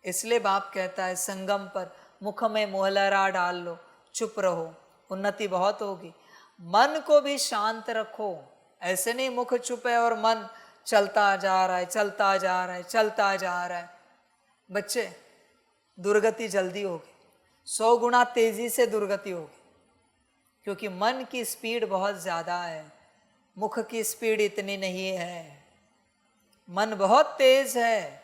इसलिए बाप कहता है संगम पर मुख में मोहलरा डाल लो, चुप रहो, उन्नति बहुत होगी। मन को भी शांत रखो, ऐसे नहीं मुख चुप है और मन चलता जा रहा है, चलता जा रहा है, चलता जा रहा है। बच्चे, दुर्गति जल्दी होगी, 100 गुना तेजी से दुर्गति होगी, क्योंकि मन की स्पीड बहुत ज्यादा है, मुख की स्पीड इतनी नहीं है। मन बहुत तेज है,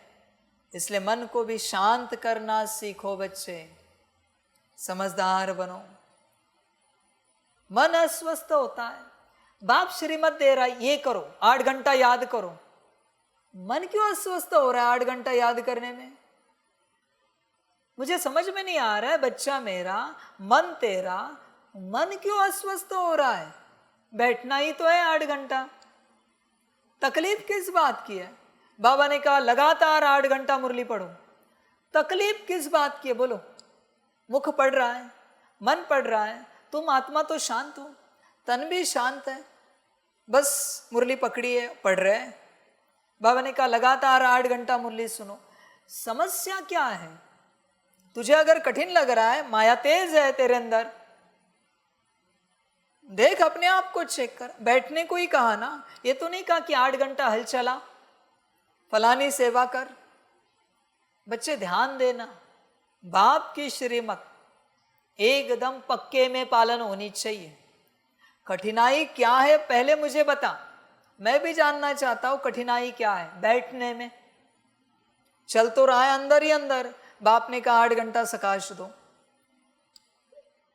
इसलिए मन को भी शांत करना सीखो बच्चे, समझदार बनो। मन अस्वस्थ होता है, बाप श्रीमत दे रहा है ये करो, 8 घंटा याद करो। मन क्यों अस्वस्थ हो रहा है 8 घंटा याद करने में? मुझे समझ में नहीं आ रहा है, बच्चा मेरा, मन तेरा, मन क्यों अस्वस्थ हो रहा है? बैठना ही तो है 8 घंटा, तकलीफ किस बात की है? बाबा ने कहा लगातार 8 घंटा मुरली पढ़ो, तकलीफ किस बात की है बोलो? मुख पढ़ रहा है, मन पढ़ रहा है, तुम आत्मा तो शांत हो, तन भी शांत है, बस मुरली पकड़ी है, पढ़ रहे हैं। बाबा ने कहा लगातार 8 घंटा मुरली सुनो। समस्या क्या है? तुझे अगर कठिन लग रहा है, माया तेज है तेरे अंदर, देख अपने आप को चेक कर। बैठने को ही कहा ना, ये तो नहीं कहा कि 8 घंटा हल चला, फलानी सेवा कर। बच्चे ध्यान देना, बाप की श्रीमत एकदम पक्के में पालन होनी चाहिए। कठिनाई क्या है पहले मुझे बता, मैं भी जानना चाहता हूं कठिनाई क्या है। बैठने में चल तो रहा है अंदर ही अंदर, बाप ने कहा 8 घंटा सकाश दो।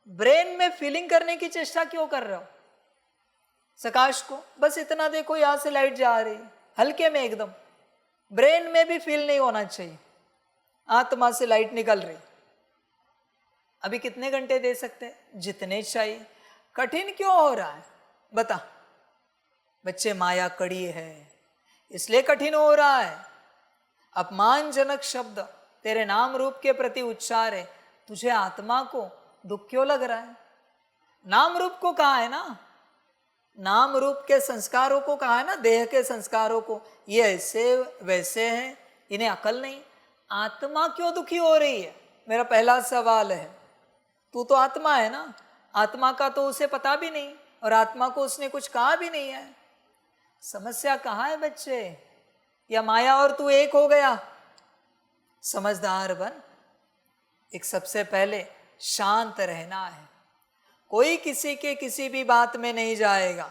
ब्रेन में फीलिंग करने की चेष्टा क्यों कर रहे हो? सकाश को बस इतना देखो, यहां से लाइट जा रही हल्के में एकदम, ब्रेन में भी फील नहीं होना चाहिए आत्मा से लाइट निकल रही। अभी कितने घंटे दे सकते हैं? जितने चाहिए। कठिन क्यों हो रहा है बता? बच्चे, माया कड़ी है इसलिए कठिन हो रहा है। अपमानजनक शब्द तेरे नाम रूप के प्रति उच्चार है, तुझे आत्मा को दुख क्यों लग रहा है? नाम रूप को कहा है ना, नाम रूप के संस्कारों को कहा है ना, देह के संस्कारों को, ये ऐसे वैसे हैं, इन्हें अकल नहीं। आत्मा क्यों दुखी हो रही है? मेरा पहला सवाल है। तू तो आत्मा है ना, आत्मा का तो उसे पता भी नहीं और आत्मा को उसने कुछ कहा भी नहीं है। समस्या कहाँ है बच्चे? या माया और तू एक हो गया? समझदार बन। एक सबसे पहले शांत रहना है, कोई किसी के किसी भी बात में नहीं जाएगा।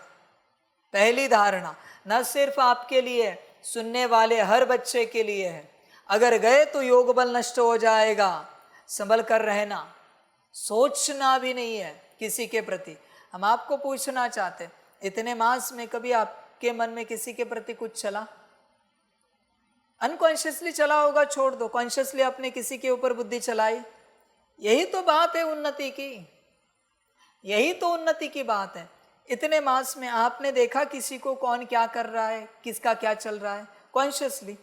पहली धारणा न सिर्फ आपके लिए, सुनने वाले हर बच्चे के लिए है। अगर गए तो योग बल नष्ट हो जाएगा, संभल कर रहना। सोचना भी नहीं है किसी के प्रति। हम आपको पूछना चाहते, इतने मास में कभी आपके मन में किसी के प्रति कुछ चला? अनकॉन्शियसली चला होगा, छोड़ दो। कॉन्शियसली आपने किसी के ऊपर बुद्धि चलाई? यही तो बात है उन्नति की, यही तो उन्नति की बात है। इतने मास में आपने देखा किसी को कौन क्या कर रहा है, किसका क्या चल रहा है? कॉन्शियसली।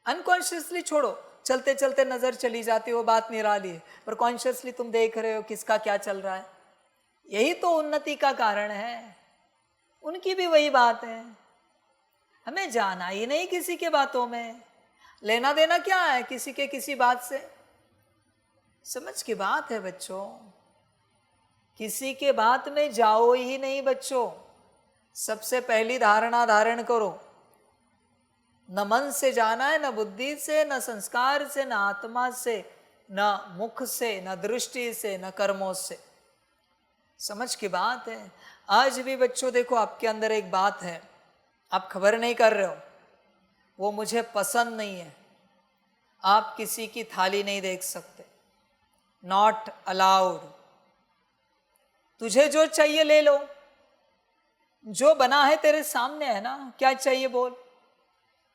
अनकॉन्शियसली छोड़ो, चलते चलते नजर चली जाती, वो बात निराली है, पर कॉन्शियसली तुम देख रहे हो किसका क्या चल रहा है। यही तो उन्नति का कारण है। उनकी भी वही बात है, हमें जाना ही नहीं किसी के बातों में, लेना देना क्या है किसी के किसी बात से। समझ की बात है बच्चों, किसी के बात में जाओ ही नहीं बच्चों। सबसे पहली धारणा धारण करो, न मन से जाना है, न बुद्धि से, न संस्कार से, न आत्मा से, न मुख से, न दृष्टि से, न कर्मों से। समझ की बात है। आज भी बच्चों देखो, आपके अंदर एक बात है, आप खबर नहीं कर रहे हो, वो मुझे पसंद नहीं है। आप किसी की थाली नहीं देख सकते, नॉट अलाउड। तुझे जो चाहिए ले लो, जो बना है तेरे सामने है ना, क्या चाहिए बोल।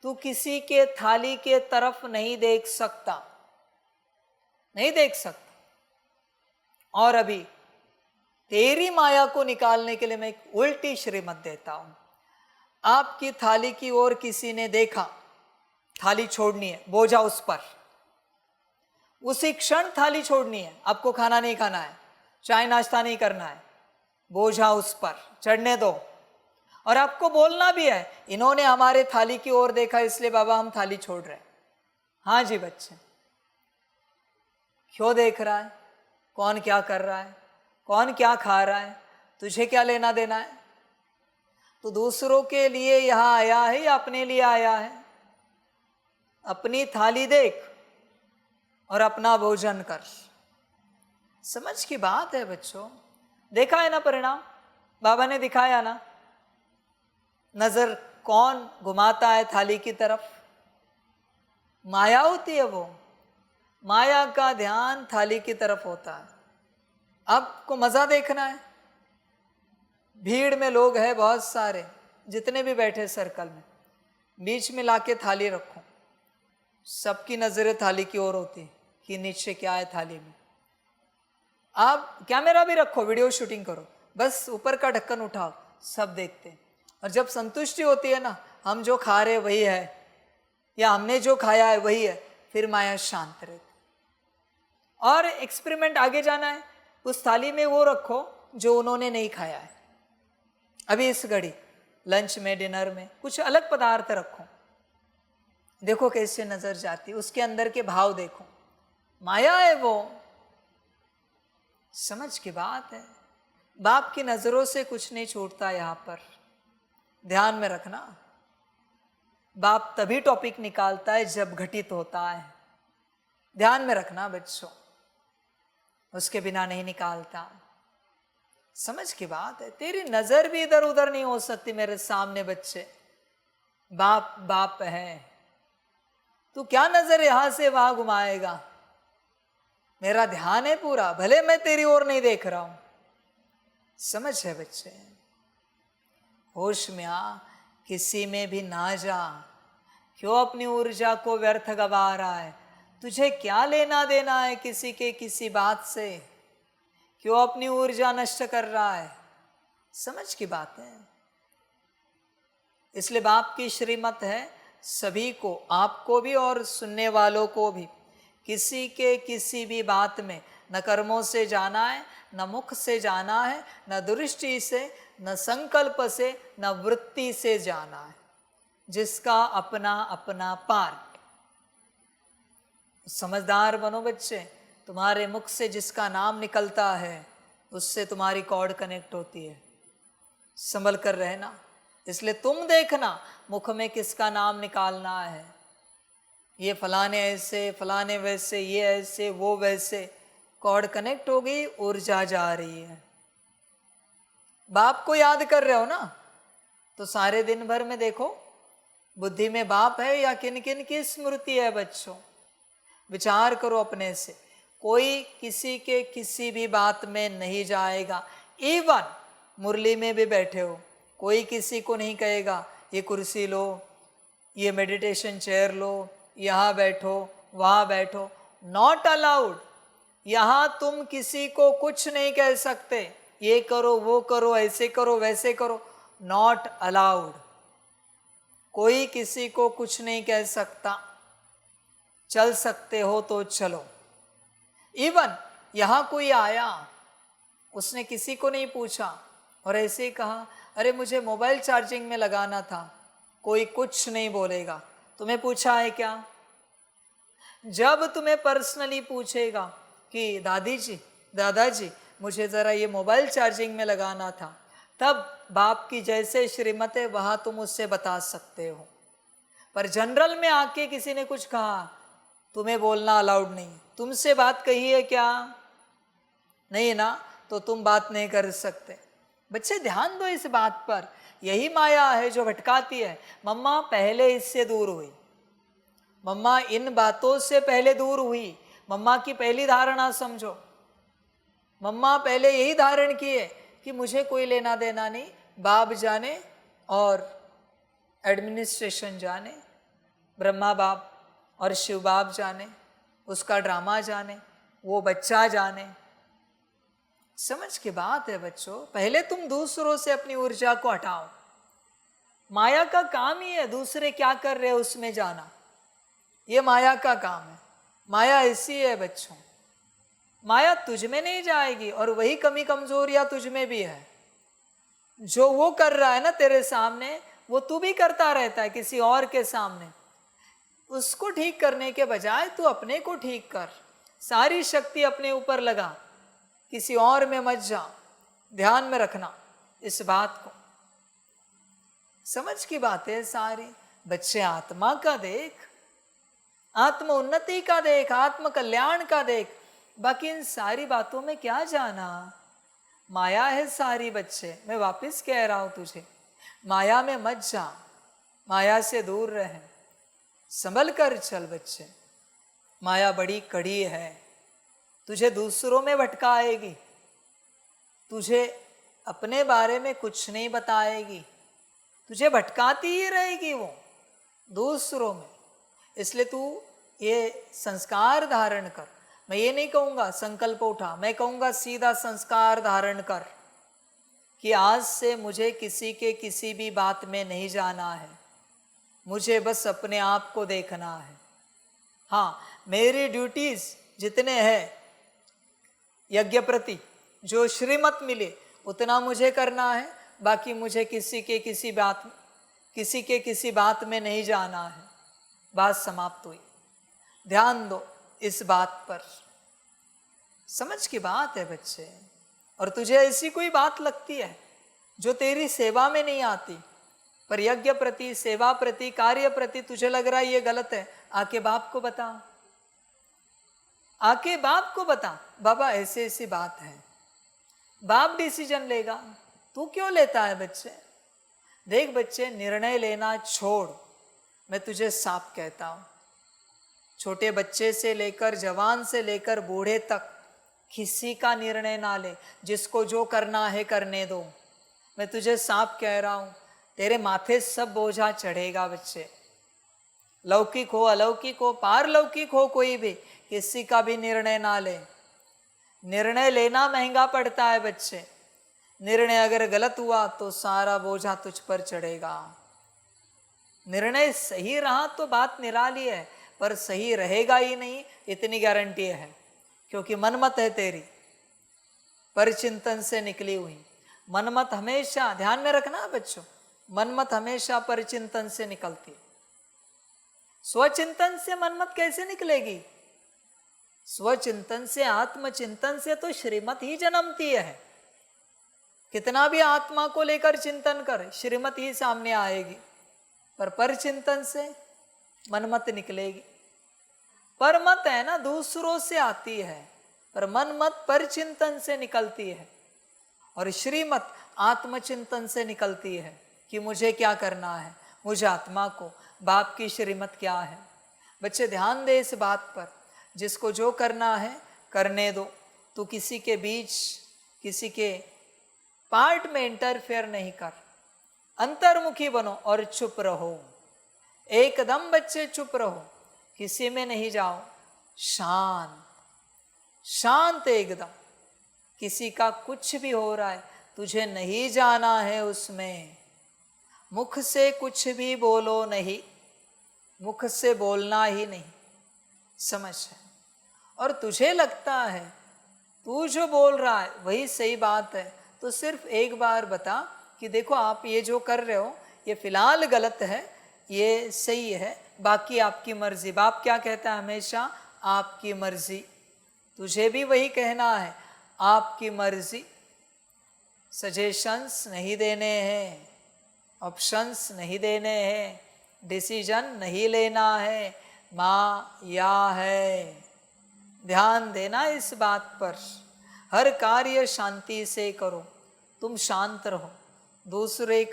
तू किसी के थाली के तरफ नहीं देख सकता, नहीं देख सकता। और अभी तेरी माया को निकालने के लिए मैं एक उल्टी श्रीमत देता हूं। आपकी थाली की ओर किसी ने देखा, थाली छोड़नी है, बोझा उस पर, उसी क्षण थाली छोड़नी है। आपको खाना नहीं खाना है, चाय नाश्ता नहीं करना है, बोझा उस पर चढ़ने दो। और आपको बोलना भी है, इन्होंने हमारे थाली की ओर देखा इसलिए बाबा हम थाली छोड़ रहे हैं। हाँ जी बच्चे, क्यों देख रहा है? कौन क्या कर रहा है, कौन क्या खा रहा है, तुझे क्या लेना देना है? तो दूसरों के लिए यहाँ आया है या अपने लिए आया है? अपनी थाली देख और अपना भोजन कर। समझ की बात है बच्चों। देखा है ना परिणाम, बाबा ने दिखाया ना। नजर कौन घुमाता है थाली की तरफ? माया होती है वो। माया का ध्यान थाली की तरफ होता है। आपको मजा देखना है, भीड़ में लोग हैं बहुत सारे, जितने भी बैठे सर्कल में, बीच में लाके थाली रखो। सबकी नजरें थाली की ओर होती कि नीचे क्या है थाली में। आप कैमरा भी रखो, वीडियो शूटिंग करो, बस ऊपर का ढक्कन उठाओ, सब देखते हैं। और जब संतुष्टि होती है ना, हम जो खा रहे वही है या हमने जो खाया है वही है, फिर माया शांत रहती। और एक्सपेरिमेंट आगे जाना है, उस थाली में वो रखो जो उन्होंने नहीं खाया है। अभी इस घड़ी लंच में, डिनर में कुछ अलग पदार्थ रखो, देखो कैसे नजर जाती, उसके अंदर के भाव देखो। माया है वो। समझ की बात है। बाप की नजरों से कुछ नहीं छूटता यहाँ पर, ध्यान में रखना। बाप तभी टॉपिक निकालता है जब घटित होता है, ध्यान में रखना बच्चों, उसके बिना नहीं निकालता। समझ की बात है। तेरी नजर भी इधर उधर नहीं हो सकती मेरे सामने बच्चे। बाप बाप है, तू क्या नजर यहां से वहां घुमाएगा? मेरा ध्यान है पूरा, भले मैं तेरी ओर नहीं देख रहा हूं। समझ है बच्चे? होश में आ, किसी में भी ना जा। क्यों अपनी ऊर्जा को व्यर्थ गवा रहा है? तुझे क्या लेना देना है किसी के किसी बात से? क्यों अपनी ऊर्जा नष्ट कर रहा है? समझ की बात है। इसलिए बाप की श्रीमत है सभी को, आपको भी और सुनने वालों को भी, किसी के किसी भी बात में न कर्मों से जाना है, न मुख से जाना है, न दृष्टि से, न संकल्प से, न वृत्ति से जाना है। जिसका अपना अपना पार्ट। समझदार बनो बच्चे। तुम्हारे मुख से जिसका नाम निकलता है उससे तुम्हारी कॉर्ड कनेक्ट होती है। संभल कर रहना। इसलिए तुम देखना मुख में किसका नाम निकालना है। ये फलाने ऐसे, फलाने वैसे, ये ऐसे, वो वैसे, कॉर्ड कनेक्ट हो गई, ऊर्जा जा रही है। बाप को याद कर रहे हो ना, तो सारे दिन भर में देखो बुद्धि में बाप है या किन किन की स्मृति है बच्चों। विचार करो अपने से। कोई किसी के किसी भी बात में नहीं जाएगा। इवन मुरली में भी बैठे हो, कोई किसी को नहीं कहेगा ये कुर्सी लो, ये मेडिटेशन चेयर लो, यहाँ बैठो, वहाँ बैठो। Not allowed. यहाँ तुम किसी को कुछ नहीं कह सकते, ये करो, वो करो, ऐसे करो, वैसे करो। Not allowed. कोई किसी को कुछ नहीं कह सकता। चल सकते हो तो चलो। इवन यहाँ कोई आया, उसने किसी को नहीं पूछा और ऐसे ही कहा अरे मुझे मोबाइल चार्जिंग में लगाना था, कोई कुछ नहीं बोलेगा। तुम्हें पूछा है क्या? जब तुम्हें पर्सनली पूछेगा कि दादी जी, दादाजी मुझे ज़रा ये मोबाइल चार्जिंग में लगाना था, तब बाप की जैसे श्रीमत है वहाँ तुम उससे बता सकते हो। पर जनरल में आके किसी ने कुछ कहा, तुम्हें बोलना अलाउड नहीं। तुमसे बात कही है क्या? नहीं ना, तो तुम बात नहीं कर सकते। बच्चे ध्यान दो इस बात पर। यही माया है जो भटकाती है। मम्मा पहले इससे दूर हुई, मम्मा इन बातों से पहले दूर हुई। मम्मा की पहली धारणा समझो। मम्मा पहले यही धारण की है कि मुझे कोई लेना देना नहीं, बाप जाने और एडमिनिस्ट्रेशन जाने, ब्रह्मा बाप और शिव बाप जाने, उसका ड्रामा जाने, वो बच्चा जाने। समझ की बात है बच्चों। पहले तुम दूसरों से अपनी ऊर्जा को हटाओ। माया का काम ही है दूसरे क्या कर रहे हैं उसमें जाना। ये माया का काम है। माया ऐसी है बच्चों, माया तुझ में नहीं जाएगी और वही कमी कमजोरियां तुझ में भी है। जो वो कर रहा है ना तेरे सामने, वो तू भी करता रहता है किसी और के सामने। उसको ठीक करने के बजाय तू अपने को ठीक कर। सारी शक्ति अपने ऊपर लगा, किसी और में मत जा। ध्यान में रखना इस बात को। समझ की बात है सारी। बच्चे आत्मा का देख, आत्म उन्नति का देख, आत्म कल्याण का देख। बाकी इन सारी बातों में क्या जाना, माया है सारी। बच्चे मैं वापस कह रहा हूं तुझे, माया में मत जा, माया से दूर रहे, संभल कर चल बच्चे। माया बड़ी कड़ी है, तुझे दूसरों में भटकाएगी, तुझे अपने बारे में कुछ नहीं बताएगी, तुझे भटकाती ही रहेगी वो दूसरों में। इसलिए तू ये संस्कार धारण कर। मैं ये नहीं कहूँगा संकल्प उठा, मैं कहूँगा सीधा संस्कार धारण कर कि आज से मुझे किसी के किसी भी बात में नहीं जाना है, मुझे बस अपने आप को देखना है। हाँ, मेरी ड्यूटीज जितने हैं यज्ञ प्रति, जो श्रीमत मिले उतना मुझे करना है। बाकी मुझे किसी के किसी बात में नहीं जाना है। बात समाप्त हुई। ध्यान दो इस बात पर। समझ की बात है बच्चे। और तुझे ऐसी कोई बात लगती है जो तेरी सेवा में नहीं आती, पर यज्ञ प्रति, सेवा प्रति, कार्य प्रति तुझे लग रहा है ये गलत है, आके बाप को बता, आके बाप को बता, बाबा ऐसे ऐसी बात है। बाप डिसीजन लेगा, तू क्यों लेता है बच्चे। देख बच्चे, निर्णय लेना छोड़, मैं तुझे साफ कहता हूं। छोटे बच्चे से लेकर जवान से लेकर बूढ़े तक किसी का निर्णय ना ले, जिसको जो करना है करने दो। मैं तुझे साफ कह रहा हूं, तेरे माथे सब बोझा चढ़ेगा बच्चे। लौकिक हो, अलौकिक हो, पारलौकिक हो, कोई भी, किसी का भी निर्णय ना ले। निर्णय लेना महंगा पड़ता है बच्चे। निर्णय अगर गलत हुआ तो सारा बोझा तुझ पर चढ़ेगा। निर्णय सही रहा तो बात निराली है, पर सही रहेगा ही नहीं इतनी गारंटी है, क्योंकि मनमत है तेरी, परचिंतन से निकली हुई। मनमत हमेशा, ध्यान में रखना बच्चों, मनमत हमेशा परचिंतन से निकलती। स्वचिंतन से मनमत कैसे निकलेगी। स्वचिंतन से, आत्मचिंतन से तो श्रीमत ही जन्मती है। कितना भी आत्मा को लेकर चिंतन कर, श्रीमत ही सामने आएगी, पर परचिंतन से मनमत निकलेगी। परमत है ना, दूसरों से आती है, पर मनमत परचिंतन से निकलती है। और श्रीमत आत्मचिंतन से निकलती है कि मुझे क्या करना है, मुझे आत्मा को, बाप की श्रीमत क्या है। बच्चे ध्यान दे इस बात पर, जिसको जो करना है करने दो। तू किसी के बीच, किसी के पार्ट में इंटरफेयर नहीं कर। अंतर्मुखी बनो और चुप रहो, एकदम बच्चे चुप रहो, किसी में नहीं जाओ। शांत शांत एकदम। किसी का कुछ भी हो रहा है, तुझे नहीं जाना है उसमें। मुख से कुछ भी बोलो नहीं, मुख से बोलना ही नहीं, समझ है। और तुझे लगता है तू जो बोल रहा है वही सही बात है, तो सिर्फ एक बार बता कि देखो आप ये जो कर रहे हो ये फिलहाल गलत है, ये सही है, बाकी आपकी मर्जी। बाप क्या कहता है हमेशा, आपकी मर्जी। तुझे भी वही कहना है, आपकी मर्जी। सजेशंस नहीं देने हैं, ऑप्शंस नहीं देने हैं, डिसीजन नहीं लेना है, माया है। ध्यान देना इस बात पर। हर कार्य शांति से करो, तुम शांत रहो। दूसरे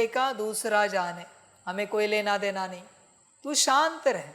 का दूसरा जाने, हमें कोई लेना देना नहीं। तू शांत रहे,